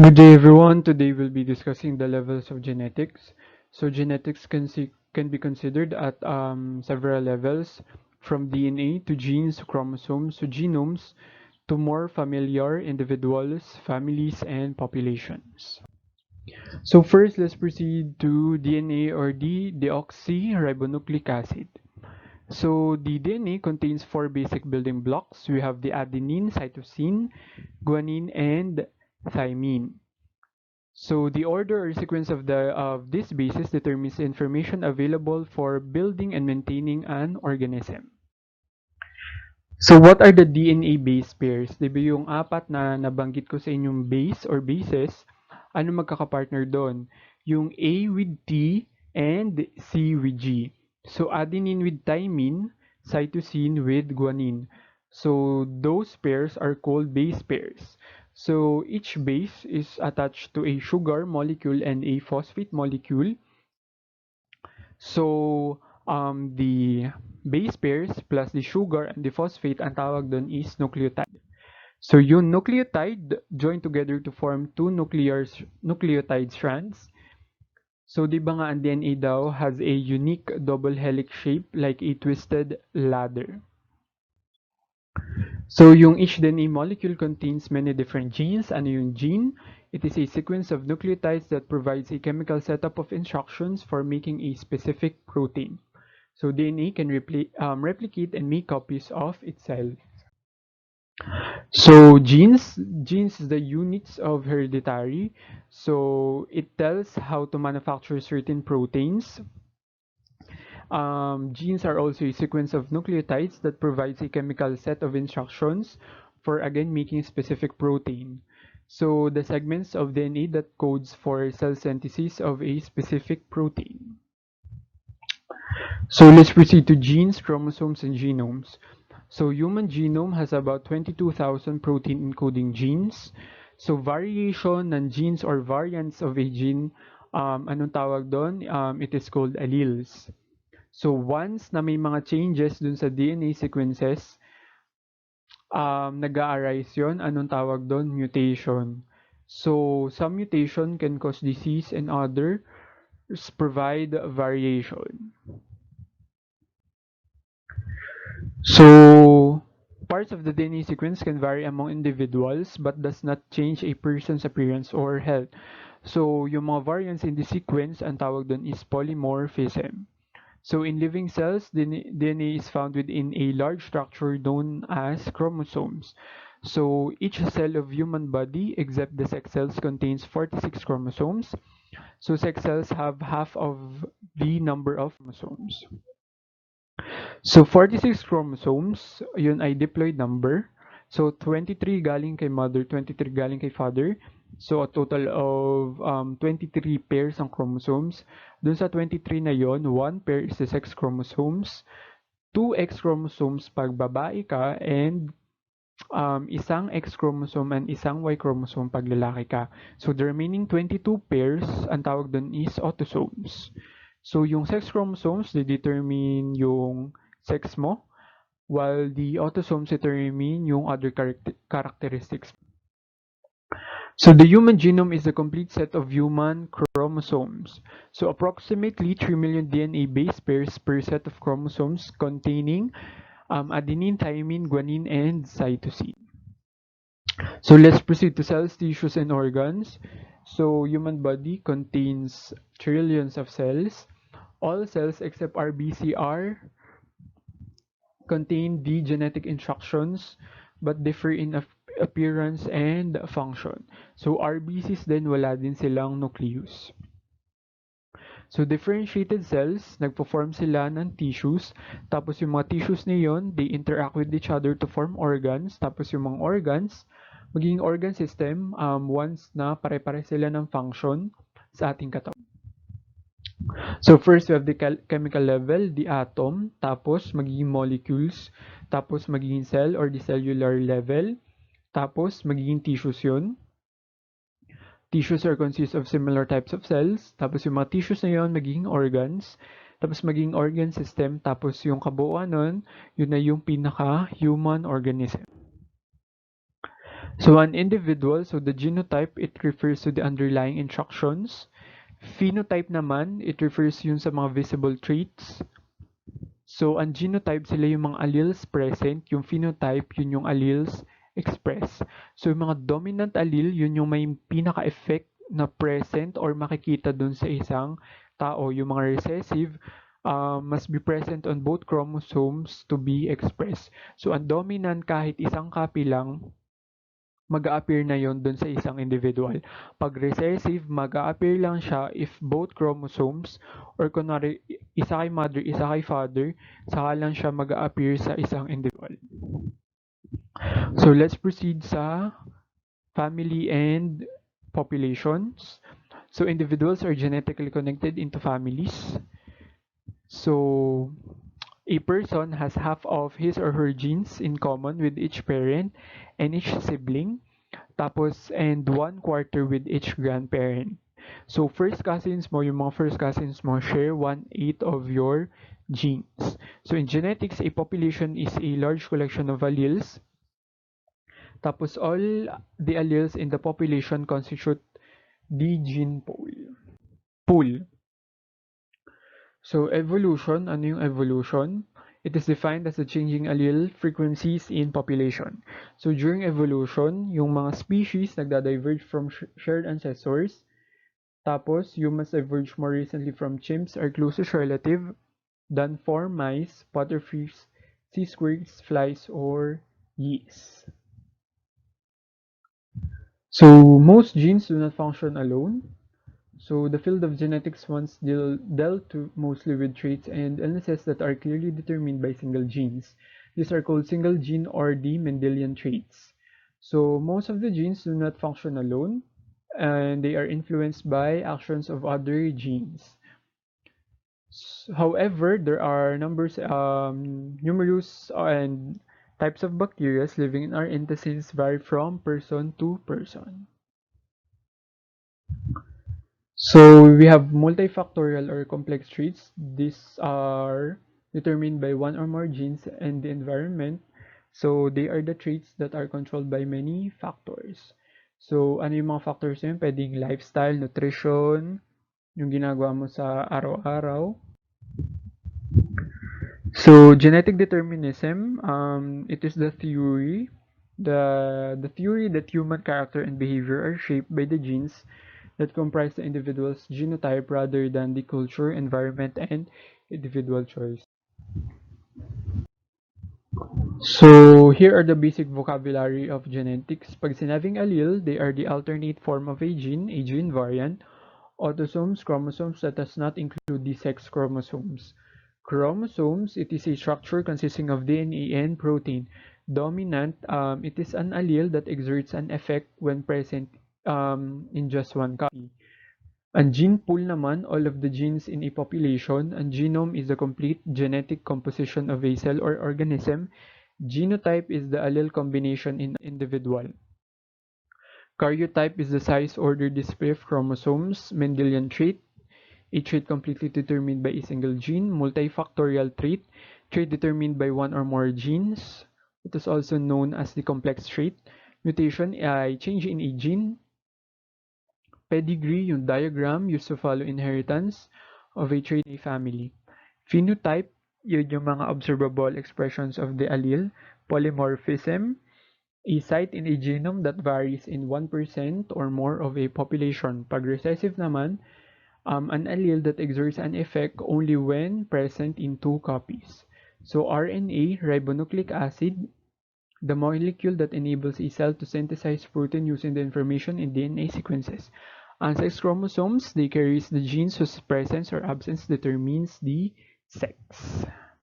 Good day, everyone. Today we'll be discussing the levels of genetics. So genetics can be considered at several levels, from DNA to genes to chromosomes to genomes to more familiar individuals, families, and populations. So first, let's proceed to DNA or the deoxyribonucleic acid. So the DNA contains four basic building blocks. We have the adenine, cytosine, guanine, and thymine. So the order or sequence of this basis determines the information available for building and maintaining an organism. So what are the DNA base pairs? Di ba yung apat na nabanggit ko sa inyong base or bases, ano magkakapartner doon? Yung A with T and C with G. So adenine with thymine, cytosine with guanine. So those pairs are called base pairs. So each base is attached to a sugar molecule and a phosphate molecule. So the base pairs plus the sugar and the phosphate, ang tawag doon is nucleotide. So yung nucleotide join together to form two nucleotide strands. So di ba nga ang DNA daw has a unique double helix shape like a twisted ladder. So yung each DNA molecule contains many different genes. Ano yung gene? It is a sequence of nucleotides that provides a chemical setup of instructions for making a specific protein. So DNA can replicate and make copies of itself. So genes is the units of hereditary. So it tells how to manufacture certain proteins. Genes are also a sequence of nucleotides that provides a chemical set of instructions for again making a specific protein. So the segments of DNA that codes for cell synthesis of a specific protein. So let's proceed to genes, chromosomes, and genomes. So human genome has about 22,000 protein encoding genes. So variation ng genes or variants of a gene, anong tawag doon? It is called alleles. So once na may mga changes dun sa DNA sequences, nag-a-arise yun, anong tawag doon? Mutation. So some mutation can cause disease and others provide variation. So parts of the DNA sequence can vary among individuals but does not change a person's appearance or health. So yung mga variants in the sequence, ang tawag doon is polymorphism. So in living cells, DNA is found within a large structure known as chromosomes. So each cell of human body, except the sex cells, contains 46 chromosomes. So sex cells have half of the number of chromosomes. So 46 chromosomes, yun ay diploid number. So 23 galing kay mother, 23 galing kay father. So a total of 23 pairs ang chromosomes. Dun sa 23 na yon, one pair is the sex chromosomes, two X chromosomes pag babae ka, and isang X chromosome and isang Y chromosome pag lalaki ka. So the remaining 22 pairs, ang tawag dun is autosomes. So yung sex chromosomes, they determine yung sex mo, while the autosomes determine yung other characteristics. So the human genome is a complete set of human chromosomes. So approximately 3 million DNA base pairs per set of chromosomes containing adenine, thymine, guanine, and cytosine. So let's proceed to cells, tissues, and organs. So human body contains trillions of cells. All cells except RBCR contain the genetic instructions but differ in appearance and function. So RBCs din wala din silang nucleus. So differentiated cells, nagpo-form sila ng tissues, tapos yung mga tissues na yun, they interact with each other to form organs, tapos yung mga organs, magiging organ system once na pare-pare sila ng function sa ating katawan. So first we have the chemical level, the atom, tapos magiging molecules, tapos magiging cell or the cellular level, tapos magiging tissues yun. Tissues are consist of similar types of cells, tapos yung mga tissues na yun magiging organs, tapos magiging organ system, tapos yung kabuuan nun, yun na yung pinaka-human organism. So an individual, so the genotype, it refers to the underlying instructions. Phenotype naman, it refers yun sa mga visible traits. So ang genotype, sila yung mga alleles present, yung phenotype, yun yung alleles express. So yung mga dominant allele, yun yung may pinaka-effect na present or makikita dun sa isang tao. Yung mga recessive, must be present on both chromosomes to be expressed. So ang dominant, kahit isang copy lang, mag-a-appear na yon dun sa isang individual. Pag recessive, mag-a-appear lang siya if both chromosomes or kunwari isa kay mother, isa kay father, saka lang siya mag-a-appear sa isang individual. So let's proceed sa family and populations. So individuals are genetically connected into families. So a person has half of his or her genes in common with each parent and each sibling. Tapos, and 1/4 with each grandparent. So, first cousins mo, yung mga first cousins mo, share 1/8 of your genes. So, in genetics, a population is a large collection of alleles. Tapos, all the alleles in the population constitute the gene pool. So, evolution, ano yung evolution? It is defined as the changing allele frequencies in population. So, during evolution, yung mga species nagda-diverge from shared ancestors. Tapos, humans diverged more recently from chimps, our closest relative, than from mice, butterflies, sea squirts, flies, or yeast. So, most genes do not function alone. So the field of genetics once dealt mostly with traits and illnesses that are clearly determined by single genes. These are called single gene or the Mendelian traits. So most of the genes do not function alone and they are influenced by actions of other genes. However, there are numerous and types of bacteria living in our intestines vary from person to person. So we have multifactorial or complex traits. These are determined by one or more genes and the environment. So they are the traits that are controlled by many factors. So ano yung mga factors yun? Pwedeng lifestyle, nutrition, yung ginagawa mo sa araw-araw. So genetic determinism, it is the theory that human character and behavior are shaped by the genes that comprise the individual's genotype rather than the culture, environment, and individual choice. So here are the basic vocabulary of genetics. Pag sinabing allele, they are the alternate form of a gene variant. Autosomes, chromosomes that does not include the sex chromosomes. Chromosomes, it is a structure consisting of DNA and protein. Dominant, it is an allele that exerts an effect when present in just one copy. Ang gene pool naman, all of the genes in a population. Ang genome is the complete genetic composition of a cell or organism. Genotype is the allele combination in an individual. Karyotype is the size order display of chromosomes. Mendelian trait, a trait completely determined by a single gene. Multifactorial trait, trait determined by one or more genes. It is also known as the complex trait. Mutation, a change in a gene. Pedigree, yung diagram used to follow inheritance of a trait in a family. Phenotype, yun yung mga observable expressions of the allele. Polymorphism, a site in a genome that varies in 1% or more of a population. Pag recessive naman, an allele that exerts an effect only when present in 2 copies. So RNA, ribonucleic acid, the molecule that enables a cell to synthesize protein using the information in DNA sequences. Ang sex chromosomes, they carries the genes whose presence or absence determines the sex.